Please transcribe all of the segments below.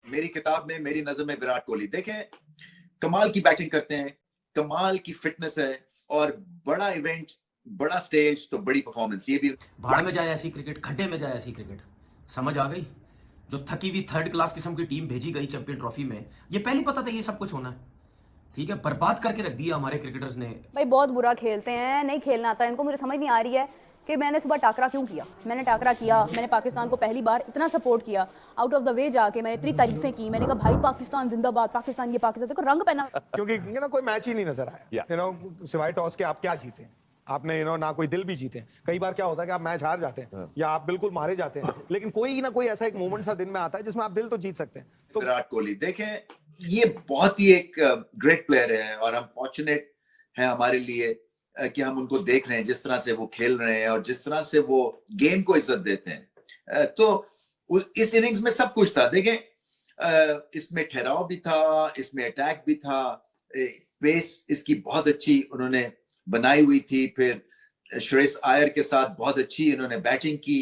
मेरी किताब में, मेरी नजर में विराट कोहली देखें, कमाल की बैटिंग करते हैं, कमाल की फिटनेस है, और बड़ा इवेंट, बड़ा स्टेज तो बड़ी परफॉर्मेंस। ये भी भाड़ में जाए ऐसी क्रिकेट, खड्डे में जाए ऐसी क्रिकेट। समझ आ गई? जो थकी हुई थर्ड क्लास किस्म की टीम भेजी गई चैंपियन ट्रॉफी में, ये पहले पता था ये सब कुछ होना है। ठीक है, बर्बाद करके रख दिया हमारे क्रिकेटर्स ने। भाई बहुत बुरा खेलते हैं, नहीं खेलना आता इनको। मुझे समझ नहीं आ रही है कि मैंने सुबह टाकरा क्यों किया। मैंने टाकरा किया, मैंने पाकिस्तान को पहली बार इतना सपोर्ट किया, आउट ऑफ द वे जाके मैंने इतनी तारीफें की, मैंने कहा भाई पाकिस्तान जिंदाबाद, पाकिस्तान ये पाकिस्तान, देखो रंग पहना। क्योंकि कोई मैच ही नहीं नजर आया, सिवाय टॉस के आप क्या जीते आपने, ना कोई दिल भी जीते। कई बार क्या होता है कि आप मैच हार जाते हैं या आप बिल्कुल मारे जाते हैं, लेकिन कोई ना कोई ऐसा एक मोमेंट सा दिन में आता है जिसमें आप दिल तो जीत सकते हैं। तो विराट कोहली देखें, ये बहुत ही एक ग्रेट प्लेयर है, और हम फॉर्चुनेट हैं हमारे लिए कि हम उनको देख रहे हैं, जिस तरह से वो खेल रहे हैं और जिस तरह से वो गेम को इज्जत देते हैं। तो इस इनिंग्स में सब कुछ था। देखें, इसमें ठहराव भी था, इसमें अटैक भी था, पेस इसकी बहुत अच्छी उन्होंने बनाई हुई थी। फिर श्रेयस अय्यर के साथ बहुत अच्छी इन्होंने बैटिंग की।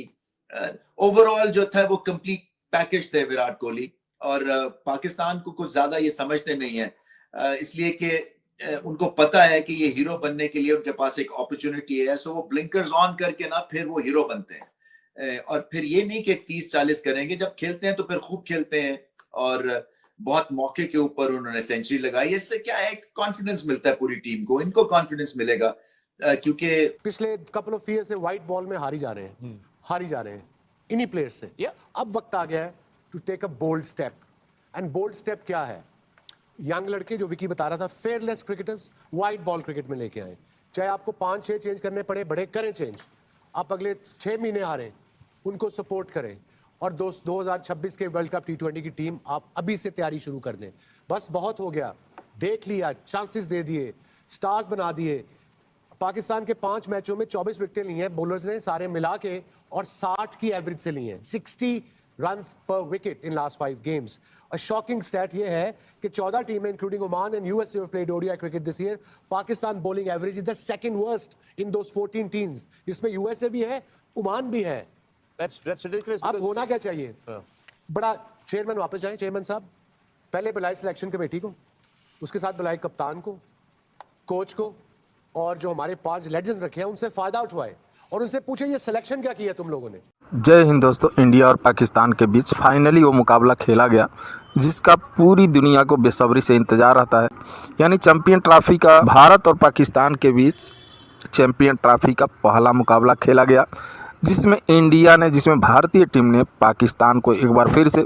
ओवरऑल जो था वो कंप्लीट पैकेज थे विराट कोहली। और पाकिस्तान को कुछ ज्यादा ये समझते नहीं है, इसलिए कि उनको पता है कि ये हीरो बनने के लिए उनके पास एक अपॉर्चुनिटी है, सो वो ब्लिंकर्स ऑन करके ना फिर वो हीरो बनते हैं। और फिर ये नहीं कि 30-40 करेंगे, जब खेलते हैं तो फिर खूब खेलते हैं, और बहुत मौके के ऊपर उन्होंने सेंचुरी लगाई। इससे क्या है, कॉन्फिडेंस मिलता है पूरी टीम को, इनको कॉन्फिडेंस मिलेगा, क्योंकि पिछले कपल ऑफ ईयर से व्हाइट बॉल में हारी जा रहे हैं इन्हीं प्लेयर्स से। अब वक्त आ गया है to take a bold step. And bold step क्या है? यंग लड़के, जो विकी बता रहा था, fearless cricketers white ball cricket में लेके आए। चाहे आपको 5-6 चेंज करने पड़े, बड़े करें चेंज। आप अगले 6 महीने हारें, उनको सपोर्ट करें, और 2026 के वर्ल्ड कप T20 की टीम आप अभी से तैयारी शुरू कर दें। बस बहुत हो गया, देख लिया, चांसेस दे दिए, स्टार्स बना दिए। पाकिस्तान के 5 मैचों में 24 विकेटें ली हैं बॉलर्स ने सारे मिला के, और 60 की एवरेज से ली हैं, 60 runs per wicket in last 5 games. A shocking stat ये है कि 14 टीमें including Oman and USA have played ODI cricket this year. Pakistan bowling average is the second worst in those 14 teams. इसमें USA भी है, Oman भी है। That's ridiculous. अब होना क्या चाहिए? बड़ा चेयरमैन वापस जाए, चेयरमैन साहब पहले बुलाए सिलेक्शन कमेटी को, उसके साथ बुलाए कप्तान को, कोच को, और जो हमारे 5 लेजेंड्स रखे हैं उनसे फायदा उठवाए और उनसे पूछे ये सिलेक्शन क्या किया तुम लोगों ने। जय हिंद दोस्तों। इंडिया और पाकिस्तान के बीच फाइनली वो मुकाबला खेला गया जिसका पूरी दुनिया को बेसब्री से इंतजार रहता है, यानी चैंपियन ट्रॉफी का। भारत और पाकिस्तान के बीच चैंपियन ट्रॉफी का पहला मुकाबला खेला गया, जिसमें भारतीय टीम ने पाकिस्तान को एक बार फिर से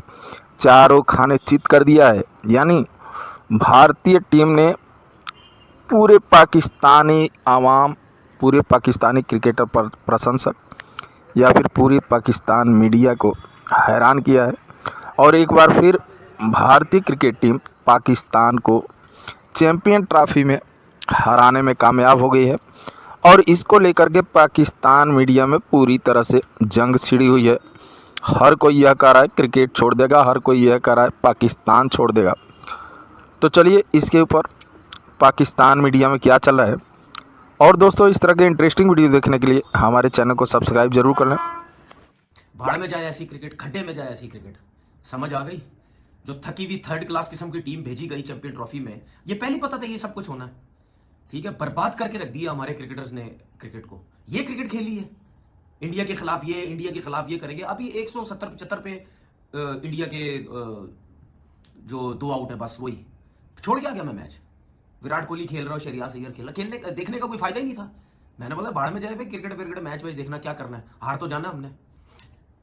चारों खाने चित कर दिया है। यानी भारतीय टीम ने पूरे पाकिस्तानी आवाम, पूरे पाकिस्तानी क्रिकेटर पर प्रशंसक या फिर पूरी पाकिस्तान मीडिया को हैरान किया है, और एक बार फिर भारतीय क्रिकेट टीम पाकिस्तान को चैंपियन ट्रॉफी में हराने में कामयाब हो गई है। और इसको लेकर के पाकिस्तान मीडिया में पूरी तरह से जंग छिड़ी हुई है। हर कोई यह कह रहा है क्रिकेट छोड़ देगा, हर कोई यह कह रहा है पाकिस्तान छोड़ देगा। तो चलिए इसके ऊपर पाकिस्तान मीडिया में क्या चल रहा है। और दोस्तों, इस तरह के इंटरेस्टिंग वीडियो देखने के लिए हमारे चैनल को सब्सक्राइब जरूर कर लें। भाड़ में जाए ऐसी क्रिकेट, खड्डे में जाए ऐसी क्रिकेट। समझ आ गई? जो थकी हुई थर्ड क्लास किस्म की टीम भेजी गई चैंपियन ट्रॉफी में, ये पहले पता था ये सब कुछ होना है। ठीक है, बर्बाद करके रख दिया हमारे क्रिकेटर्स ने क्रिकेट को। ये क्रिकेट खेली है, इंडिया के खिलाफ ये, इंडिया के खिलाफ ये करेंगे। अभी 170-75 पे इंडिया के जो 2 आउट है, बस वही छोड़ के आ गया मैं मैच। विराट कोहली खेल रहा हो, शहरियार अय्यर खेल रहा, देखने का कोई फायदा ही नहीं था। मैंने बोला भाड़ में जाए भाई, क्रिकेट मैच देखना क्या करना है, हार तो जाना हमने।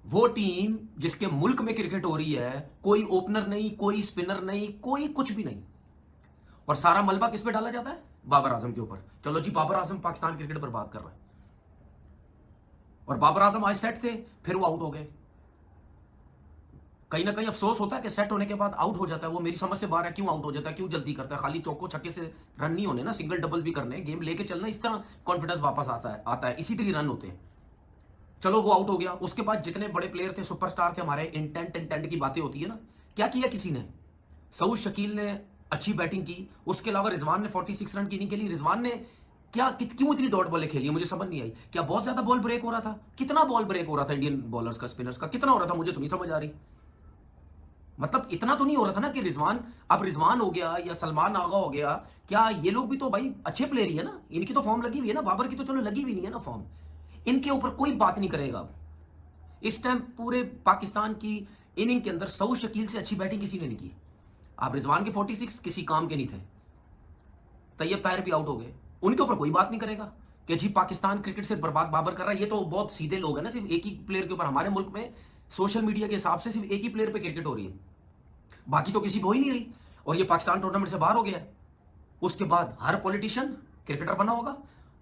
वो टीम जिसके मुल्क में क्रिकेट हो रही है, कोई ओपनर नहीं, कोई स्पिनर नहीं, कोई कुछ भी नहीं, और सारा मलबा किस पे डाला जाता है? बाबर आजम के ऊपर। चलो जी, बाबर आजम पाकिस्तान क्रिकेट बर्बाद कर रहा है, और बाबर आजम आज सेट थे, फिर वो आउट हो गए। कहीं ना कहीं अफसोस होता है कि सेट होने के बाद आउट हो जाता है। वो मेरी समझ से बाहर है, क्यों आउट हो जाता है, क्यों जल्दी करता है। खाली चौको छक्के से रन नहीं होने ना, सिंगल डबल भी करने, गेम लेके चलना, इस तरह कॉन्फिडेंस वापस आता है, इसी तरह रन होते हैं। चलो वो आउट हो गया, उसके बाद जितने बड़े प्लेयर थे, सुपरस्टार थे हमारे, इंटेंट की बातें होती है ना, क्या किया किसी ने? सऊद शकील ने अच्छी बैटिंग की, उसके अलावा रिजवान ने 46 रन की नहीं खेली। रिजवान ने क्यों इतनी डॉट बॉलें खेली, मुझे समझ नहीं आई। क्या बहुत ज्यादा बॉल ब्रेक हो रहा था? कितना बॉल ब्रेक हो रहा था इंडियन बॉलर्स का, स्पिनर्स का कितना हो रहा था, मुझे तो नहीं समझ आ रही। मतलब इतना तो नहीं हो रहा था ना कि रिजवान हो गया या सलमान आगा हो गया, क्या ये लोग भी तो भाई अच्छे प्लेयर ही है ना, इनकी तो फॉर्म लगी हुई है ना, बाबर की तो चलो लगी हुई नहीं है ना फॉर्म, इनके ऊपर कोई बात नहीं करेगा अब। इस टाइम पूरे पाकिस्तान की इनिंग के अंदर सऊद शकील से अच्छी बैटिंग किसी ने नहीं की। आप रिजवान के 46 किसी काम के नहीं थे, तैयब ताहिर भी आउट हो गए, उनके ऊपर कोई बात नहीं करेगा कि जी पाकिस्तान क्रिकेट से बर्बाद बाबर कर रहा है। ये तो बहुत सीधे लोग हैं ना, सिर्फ एक ही प्लेयर के ऊपर। हमारे मुल्क में सोशल मीडिया के हिसाब से सिर्फ एक ही प्लेयर पे क्रिकेट हो रही है, बाकी तो किसी पे हो ही नहीं रही, और ये पाकिस्तान टूर्नामेंट से बाहर हो गया है। उसके बाद हर पॉलिटिशियन क्रिकेटर बना होगा,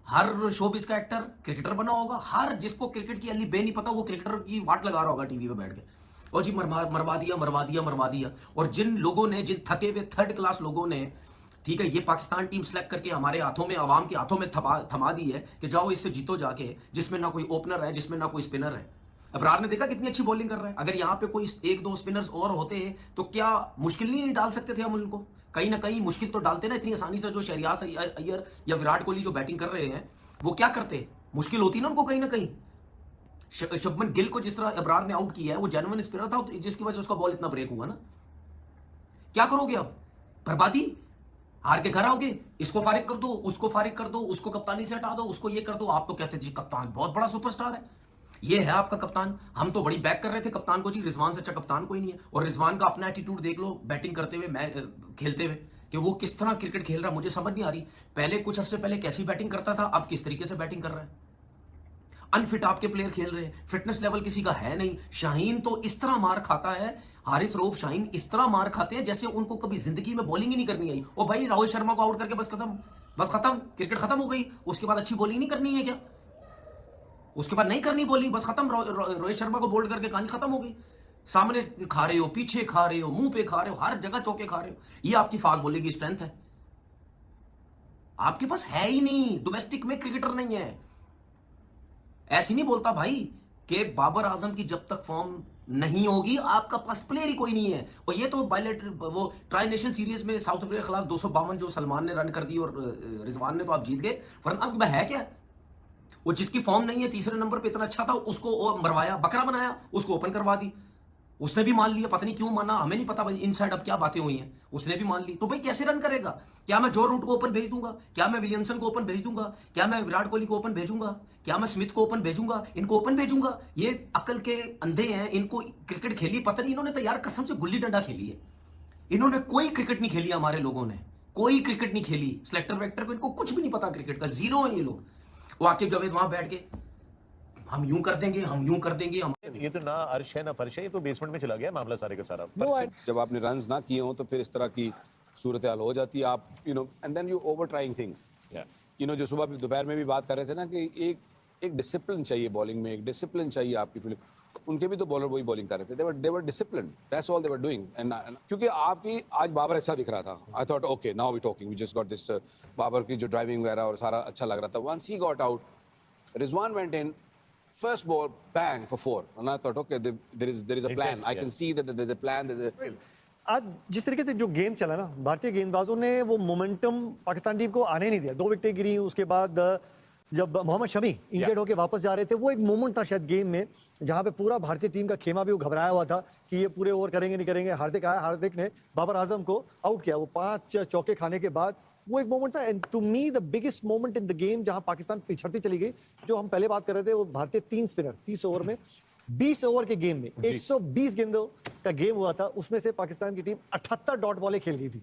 हर शोबिस का एक्टर क्रिकेटर बना होगा, हर जिसको क्रिकेट की अली बे नहीं पता वो क्रिकेटर की वाट लगा रहा होगा टीवी पे बैठ के, और जी मरवा दिया। और जिन लोगों ने, जिन थके हुए थर्ड क्लास लोगों ने, ठीक है, ये पाकिस्तान टीम सेलेक्ट करके हमारे हाथों में, आवाम के हाथों में थमा दी है कि जाओ इससे जीतो जाके, जिसमें ना कोई ओपनर है, जिसमें ना कोई स्पिनर है। अबरार ने देखा कितनी अच्छी बॉलिंग कर रहा है, अगर यहाँ पे कोई 1-2 स्पिनर्स और होते तो क्या मुश्किल नहीं डाल सकते थे हम उनको, कहीं ना कहीं मुश्किल तो डालते ना इतनी आसानी से। जो शहरियार अय्यर या विराट कोहली जो बैटिंग कर रहे हैं वो क्या करते, मुश्किल होती ना उनको कहीं ना कहीं। शुभमन गिल को जिस तरह अबरार ने आउट किया है, वो जेन्युइन स्पिनर था, जिसकी वजह से उसका बॉल इतना ब्रेक हुआ ना। क्या करोगे अब, बर्बादी, हार के घर आओगे, इसको फारिग कर दो, उसको फारिग कर दो, उसको कप्तानी से हटा दो, उसको ये कर दो। आप तो कहते जी कप्तान बहुत बड़ा सुपरस्टार है, ये है आपका कप्तान। हम तो बड़ी बैक कर रहे थे कप्तान को, जी रिजवान से अच्छा कप्तान कोई नहीं है। और रिजवान का अपना एटीट्यूड देख लो बैटिंग करते हुए, खेलते हुए, कि वो किस तरह क्रिकेट खेल रहा है, मुझे समझ नहीं आ रही। पहले कुछ अर्से पहले कैसी बैटिंग करता था, अब किस तरीके से बैटिंग कर रहा है। अनफिट आपके प्लेयर खेल रहे हैं, फिटनेस लेवल किसी का है नहीं। शाहीन तो इस तरह मार खाता है, हारिस रऊफ शाहीन इस तरह मार खाते हैं जैसे उनको कभी जिंदगी में बॉलिंग ही नहीं करनी आई। ओ भाई, राहुल शर्मा को आउट करके बस खत्म, क्रिकेट खत्म हो गई। उसके बाद अच्छी बॉलिंग नहीं करनी है क्या, उसके बाद नहीं करनी बॉलिंग, बस खत्म। रोहित शर्मा को बोल्ड करके कहानी खत्म हो गई। सामने खा रहे हो, पीछे खा रहे हो, मुंह पे खा रहे हो, हर जगह चौके खा रहे हो। ये आपकी फास्ट बॉलिंग की स्ट्रेंथ है, आपके पास है ही नहीं, डोमेस्टिक में क्रिकेटर नहीं है। ऐसी नहीं बोलता भाई कि बाबर आजम की जब तक फॉर्म नहीं होगी आपका पास प्लेयर ही कोई नहीं है। और ये तो वो ट्राई नेशन सीरीज में साउथ अफ्रीका के खिलाफ 252 जो सलमान ने रन कर दी और रिजवान ने, तो आप जीत गए। वरना अब है क्या, वो जिसकी फॉर्म नहीं है, तीसरे नंबर पे इतना अच्छा था, उसको मरवाया, बकरा बनाया, उसको ओपन करवा दी। उसने भी मान लिया, पता नहीं क्यों माना, हमें नहीं पता भाई इनसाइड अब क्या बातें हुई हैं, उसने भी मान ली। तो भाई कैसे रन करेगा, क्या मैं जो रूट को ओपन भेज दूंगा, क्या मैं विलियमसन को ओपन भेज दूंगा, क्या मैं विराट कोहली को ओपन भेजूंगा, क्या मैं स्मिथ को ओपन भेजूंगा, इनको ओपन भेजूंगा। ये अकल के अंधे हैं, इनको क्रिकेट खेली पता नहीं। इन्होंने तो यार कसम से गुल्ली डंडा खेली है, इन्होंने कोई क्रिकेट नहीं खेली, हमारे लोगों ने कोई क्रिकेट नहीं खेली। सिलेक्टर वेक्टर को इनको कुछ भी नहीं पता क्रिकेट का, जीरो है ये लोग। वाकिफ जावेद वहां बैठ के हम यूं कर देंगे, हम यूं कर देंगे, हम ये तो ना अर्श है ना फर्श है, ये तो बेसमेंट में चला गया मामला सारे का सारा। जब आपने रन्स ना किए हो तो फिर इस तरह की सूरत हाल हो जाती है। आप and then you over trying things. जो सुबह दोपहर में भी बात कर रहे थे ना कि एक डिसिप्लिन चाहिए बॉलिंग में, एक डिसिप्लिन चाहिए आपकी फील्डिंग। उनके भी तो बॉलर वही बॉलिंग कर रहे थे, they were disciplined, that's all they were doing. And क्योंकि आपकी आज बाबर अच्छा दिख रहा था, I thought okay now we talking, we just got this. Babar की जो ड्राइविंग वगैरह और सारा अच्छा लग रहा था। Once he got out, Rizwan went in, first ball bang for 4, and I thought okay there is a plan. I can see that there's a plan, आज जिस तरीके से जो गेम चला ना, भारतीय गेंदबाजों ने वो मोमेंटम पाकिस्तान टीम को आने नहीं दिया। 2 विकेटें गिरी, उसके बाद जब मोहम्मद शमी इंजर्ड होकर वापस जा रहे थे, वो एक मोमेंट था शायद गेम में जहां पे पूरा भारतीय टीम का खेमा भी वो घबराया हुआ था कि ये पूरे ओवर करेंगे नहीं करेंगे। हार्दिक आया, हार्दिक ने बाबर आजम को आउट किया, वो 5 चौके खाने के बाद वो एक मोमेंट था। And to me the biggest moment in the game जहां पाकिस्तान पिछड़ती चली गई, जो हम पहले बात कर रहे थे, वो भारतीय 3 स्पिनर 30 ओवर में, 20 ओवर के गेम में 120 गेंदों का गेम हुआ था, उसमें से पाकिस्तान की टीम 78 डॉट बॉलें खेल गई थी।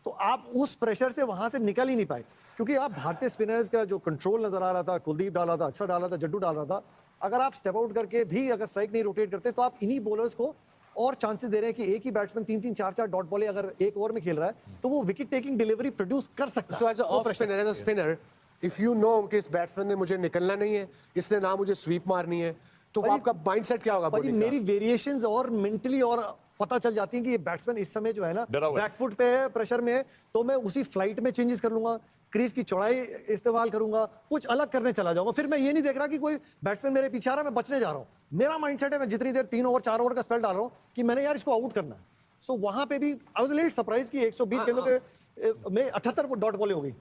तो आप उस प्रेशर से वहां से निकल ही नहीं पाए, क्योंकि आप भारतीय स्पिनर्स का जो कंट्रोल नजर आ रहा था, कुलदीप डाला था, अक्षर डाला था, जड्डू डाल रहा था, अगर आप स्टेप आउट करके भी अगर स्ट्राइक नहीं रोटेट करते तो आप इन्हीं बॉलर्स को और चांसेस दे रहे हैं कि एक ही बैट्समैन 3-3 4-4 डॉट बॉले अगर एक ओवर में खेल रहा है तो वो विकेट टेकिंग डिलीवरी प्रोड्यूस कर सकता है। So as a off spinner, as a spinner, if you know कि इस बैट्समैन ने मुझे निकलना नहीं है, इसने ना मुझे स्वीप मारनी है, तो आपका माइंडसेट क्या होगा? मेरी वेरिएशंस और मेंटली और पता चल जाती है कि ये बैट्समैन इस समय जो है ना बैकफुट पे है, प्रेशर में है, तो मैं उसी फ्लाइट में चेंजेस कर लूंगा, क्रीज की चौड़ाई इस्तेमाल करूंगा, कुछ अलग करने चला जाऊंगा। फिर मैं ये नहीं देख रहा कि कोई बैट्समैन मेरे पीछे आ रहा है, मैं बचने जा रहा हूं। मेरा माइंडसेट है, मैं जितनी देर 3 ओवर 4 ओवर का स्पेल डाल रहा हूं कि मैंने यार इसको आउट करना है। सो वहां पे भी I was a little surprise कि 120 गेंदों के में 78 डॉट बॉले हो गई।